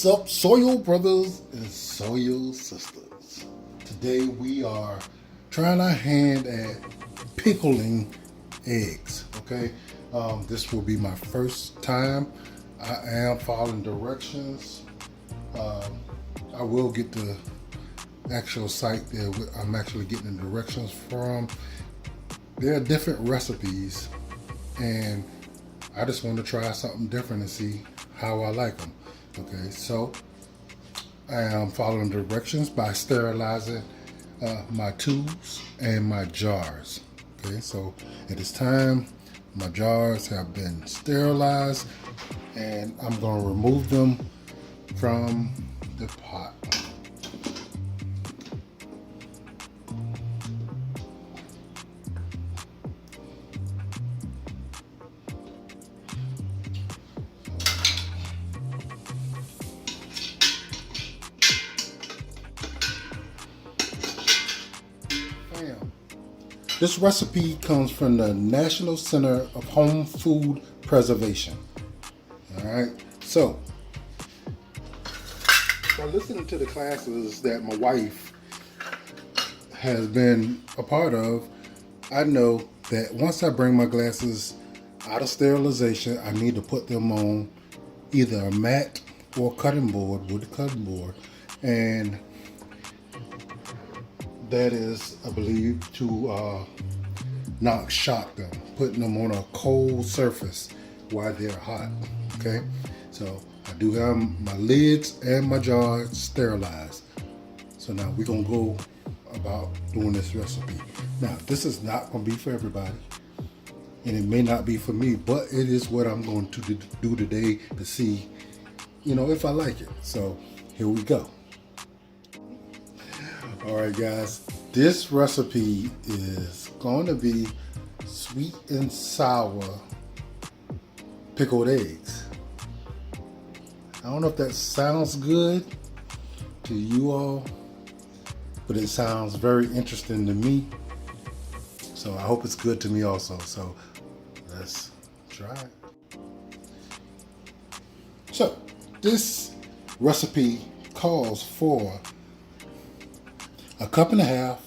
What's up, soil brothers and soil sisters? Today we are trying our hand at pickling eggs. Okay, this will be my first time. I am following directions. I will get the actual site that I'm actually getting the directions from. There are different recipes, and I just want to try something different and see how I like them. Okay, so I am following directions by sterilizing my tubes and my jars. Okay, so at this time, my jars have been sterilized, and I'm going to remove them from the pot. This recipe comes from the National Center of Home Food Preservation. All right, so by listening to the classes that my wife has been a part of, I know that once I bring my glasses out of sterilization, I need to put them on either a mat or cutting board, wood cutting board, and that is, I believe, to not shock them, putting them on a cold surface while they're hot. Okay, so I do have my lids and my jars sterilized. So now we're gonna go about doing this recipe. Now, this is not gonna be for everybody, and it may not be for me, but it is what I'm going to do today to see, if I like it. So here we go. All right, guys, this recipe is going to be sweet and sour pickled eggs. I don't know if that sounds good to you all, but it sounds very interesting to me. So I hope it's good to me also. So let's try it. So this recipe calls for a cup and a half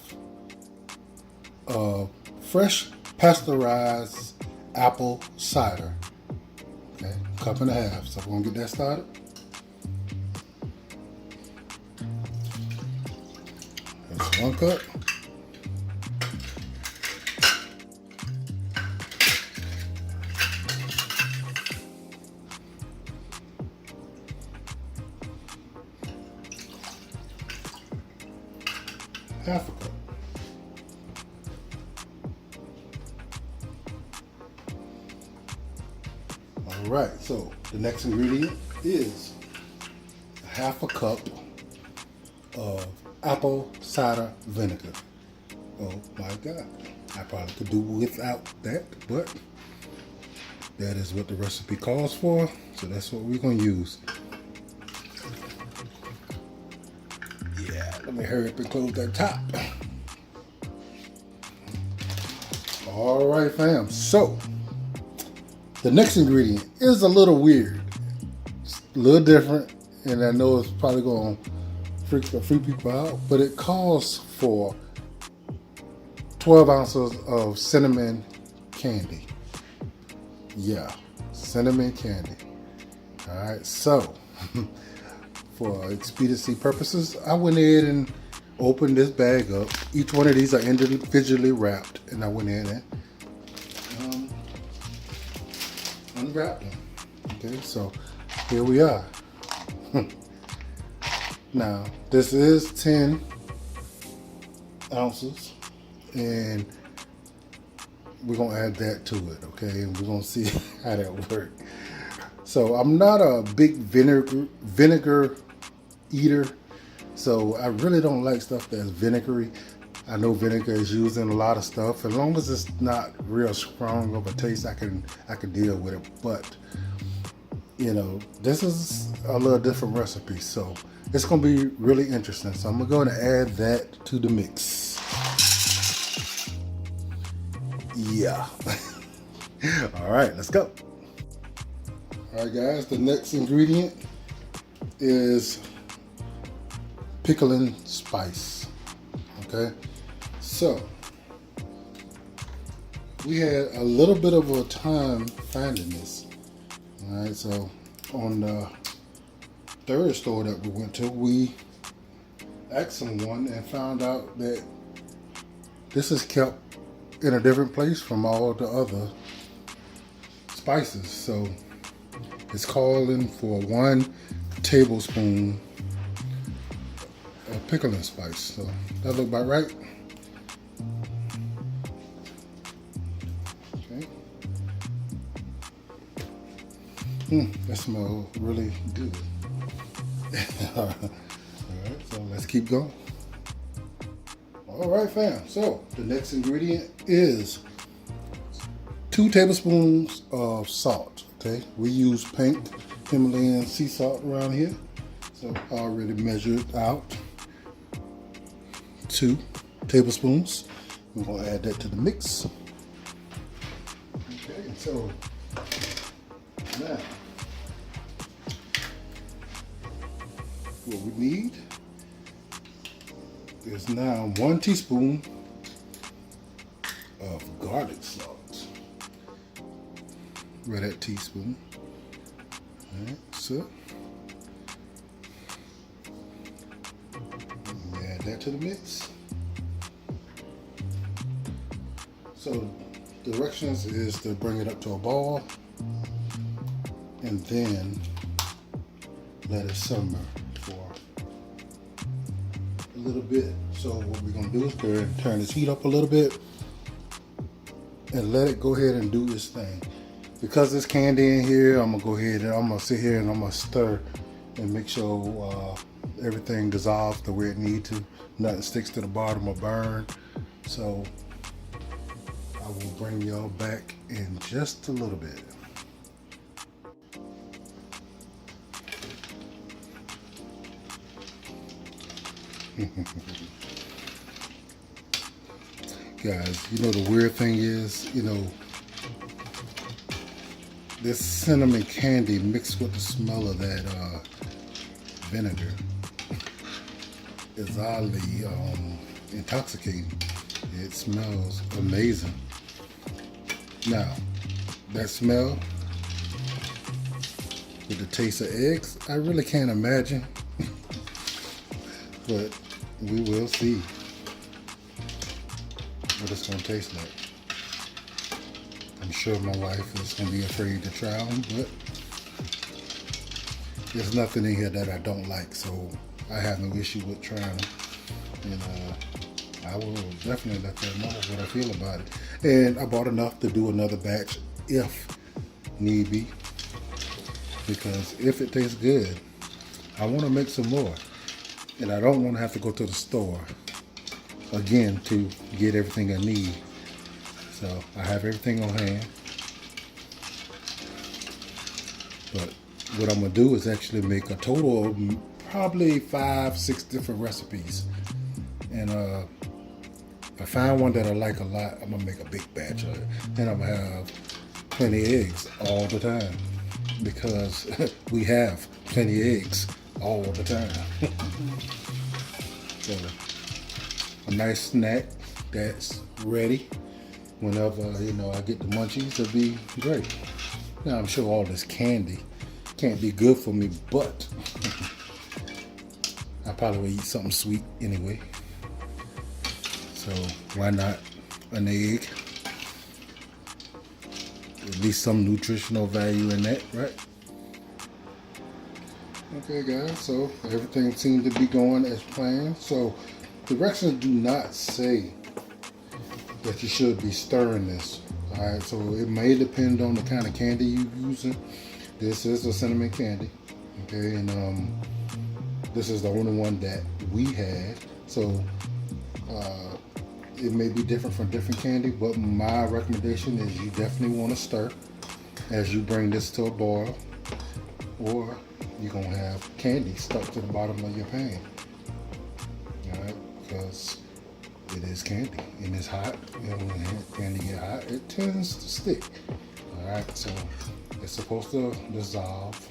of fresh pasteurized apple cider. Okay, cup and a half. So we're gonna get that started. That's 1 cup. Half a cup. All right, so the next ingredient is a half a cup of apple cider vinegar. Oh my God, I probably could do without that, but that is what the recipe calls for, so that's what we're gonna use. Let me hurry up and close that top. All right, fam. So the next ingredient is a little weird. It's a little different, and I know it's probably going to freak people out, but it calls for 12 ounces of cinnamon candy. Yeah, cinnamon candy. All right, so for expediency purposes, I went in and opened this bag up. Each one of these are individually wrapped, and I went in and unwrapped them. Okay, so here we are. Now, this is 10 ounces, and we're gonna add that to it, okay? And we're gonna see how that works. So I'm not a big vinegar eater, so I really don't like stuff that's vinegary. I know vinegar is used in a lot of stuff. As long as it's not real strong of a taste, I can deal with it. But this is a little different recipe, so it's gonna be really interesting. So I'm gonna add that to the mix. Yeah. All right, let's go. All right, guys, the next ingredient is pickling spice. Okay, so we had a little bit of a time finding this. All right, so on the third store that we went to, we asked someone and found out that this is kept in a different place from all the other spices. So it's calling for 1 tablespoon of pickling spice. So that look about right. Okay. That smells really good. All right, so let's keep going. All right, fam. So the next ingredient is 2 tablespoons of salt. Okay, we use pink Himalayan sea salt around here, so I already measured out 2 tablespoons. We're gonna add that to the mix. Okay, so now what we need is now 1 teaspoon of garlic salt. Right at teaspoon. All right, so add that to the mix. So the directions is to bring it up to a boil and then let it simmer for a little bit. So what we're gonna do is go ahead and turn this heat up a little bit and let it go ahead and do its thing. Because there's candy in here, I'm gonna go ahead and I'm gonna sit here and I'm gonna stir and make sure everything dissolves the way it needs to. Nothing sticks to the bottom or burn. So I will bring y'all back in just a little bit. Guys, you know the weird thing is, you know, this cinnamon candy mixed with the smell of that vinegar is oddly intoxicating. It smells amazing. Now, that smell with the taste of eggs, I really can't imagine. But we will see what it's gonna taste like. I'm sure my wife is gonna be afraid to try them, but there's nothing in here that I don't like, so I have no issue with trying them. And I will definitely let them know what I feel about it. And I bought enough to do another batch if need be, because if it tastes good, I want to make some more. And I don't want to have to go to the store again to get everything I need. So I have everything on hand. But what I'm gonna do is actually make a total of probably 5-6 different recipes. And if I find one that I like a lot, I'm gonna make a big batch of it. And I'm gonna have plenty of eggs all the time, because we have plenty of eggs all the time. So a nice snack that's ready whenever, you know, I get the munchies, it'll be great. Now I'm sure all this candy can't be good for me, but I probably will eat something sweet anyway. So why not an egg? At least some nutritional value in that, right? Okay guys, so everything seemed to be going as planned. So directions do not say that you should be stirring this. Alright, so it may depend on the kind of candy you're using. This is a cinnamon candy. Okay, and this is the only one that we had. So it may be different from different candy, but my recommendation is you definitely want to stir as you bring this to a boil, or you're going to have candy stuck to the bottom of your pan. Alright, because it is candy and it's hot, and when candy get hot, it tends to stick. Alright, so it's supposed to dissolve.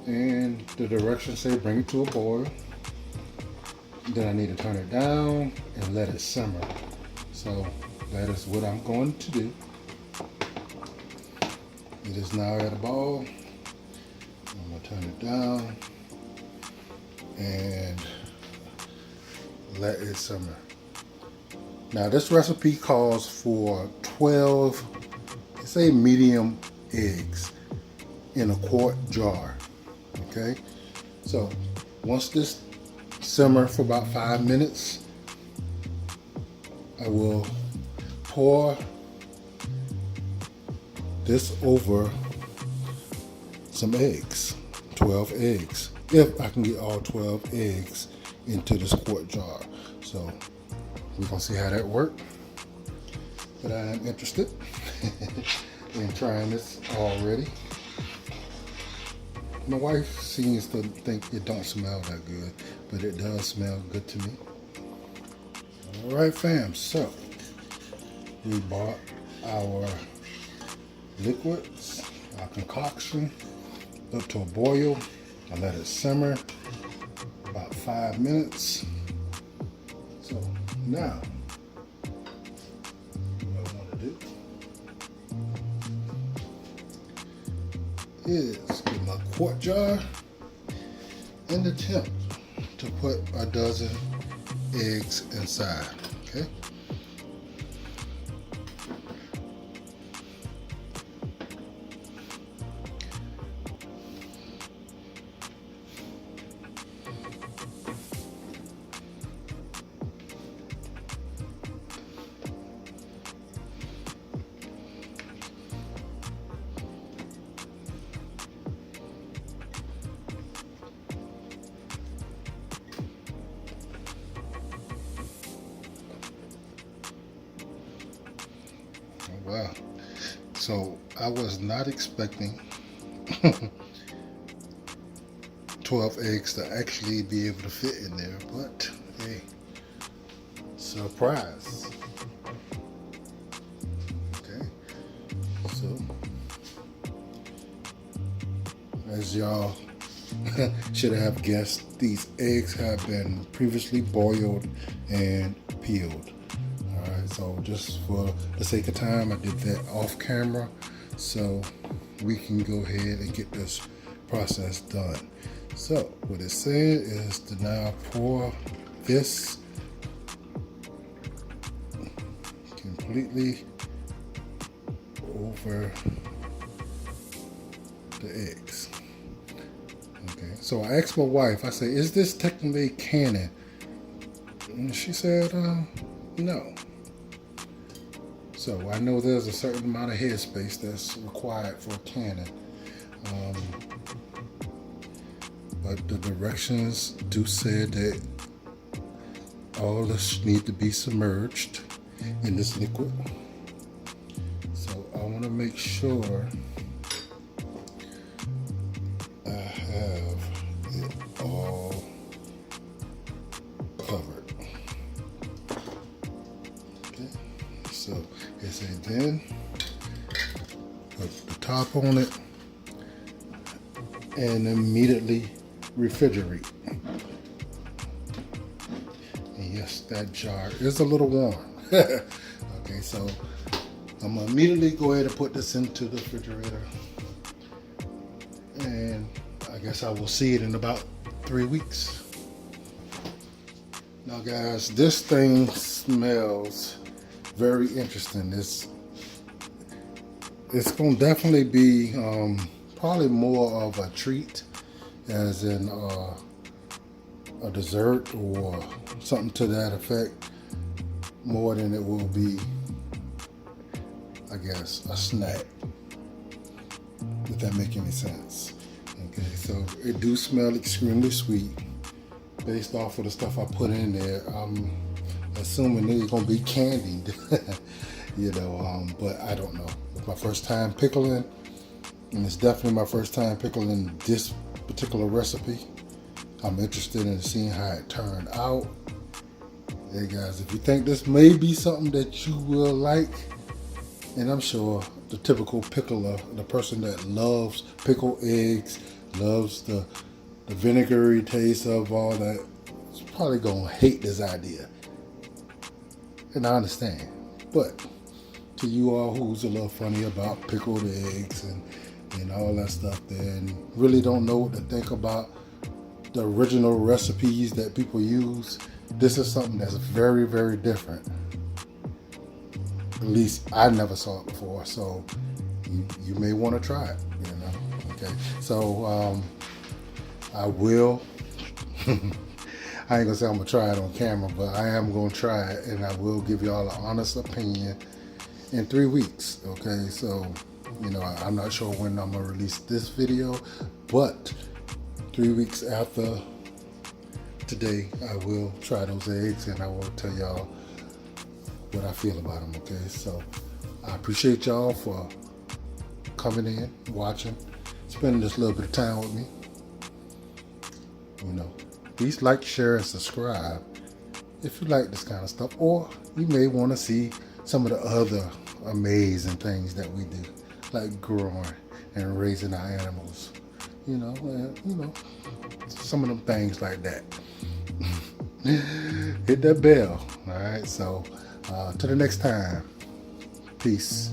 And the directions say bring it to a boil. Then I need to turn it down and let it simmer. So that is what I'm going to do. It is now at a boil. I'm going to turn it down and let it simmer. Now this recipe calls for 12, say medium eggs in a quart jar. Okay, so once this simmer for about 5 minutes, I will pour this over some eggs, 12 eggs, if I can get all 12 eggs into this quart jar. So we're gonna see how that works. But I am interested in trying this already. My wife seems to think it don't smell that good, but it does smell good to me. All right, fam, so we brought our liquids, our concoction, up to a boil. I let it simmer about 5 minutes. So now, what I want to do is get my quart jar and attempt to put a dozen eggs inside. Okay. Wow. So I was not expecting 12 eggs to actually be able to fit in there, but hey, surprise. Okay. So as y'all should have guessed, these eggs have been previously boiled and peeled. Alright, so just for the sake of time, I did that off camera so we can go ahead and get this process done. So what it said is to now pour this completely over the eggs. Okay, so I asked my wife, I said, is this technically canning? And she said, no. So I know there's a certain amount of headspace that's required for canning. But the directions do say that all this need to be submerged in this liquid. So I want to make sure I have it all covered. Okay, so it says then put the top on it and immediately refrigerate. And yes, that jar is a little warm. Okay, so I'm gonna immediately go ahead and put this into the refrigerator, and I guess I will see it in about 3 weeks. Now guys, this thing smells very interesting. It's gonna definitely be probably more of a treat, as in a dessert or something to that effect, more than it will be, I guess, a snack, if that make any sense. Okay, so it do smell extremely sweet based off of the stuff I put in there. I'm assuming it's gonna be candied, you know, but I don't know. It's my first time pickling, and it's definitely my first time pickling this particular recipe. I'm interested in seeing how it turned out. Hey guys, if you think this may be something that you will like, and I'm sure the typical pickler, the person that loves pickled eggs, loves the vinegary taste of all that, is probably gonna hate this idea. And I understand. But to you all who's a little funny about pickled eggs and all that stuff there and really don't know what to think about the original recipes that people use, this is something that's very, very different. At least I never saw it before, so you may want to try it, you know. Okay, so I will. I ain't gonna say I'm gonna try it on camera, but I am gonna try it, and I will give y'all an honest opinion in 3 weeks. Okay, so you know I'm not sure when I'm gonna release this video, but 3 weeks after today, I will try those eggs, and I will tell y'all what I feel about them. Okay, so I appreciate y'all for coming in, watching, spending this little bit of time with me. You know, please like, share, and subscribe if you like this kind of stuff, or you may want to see some of the other amazing things that we do, like growing and raising our animals. You know, some of them things like that. Hit that bell. All right. So, till the next time. Peace.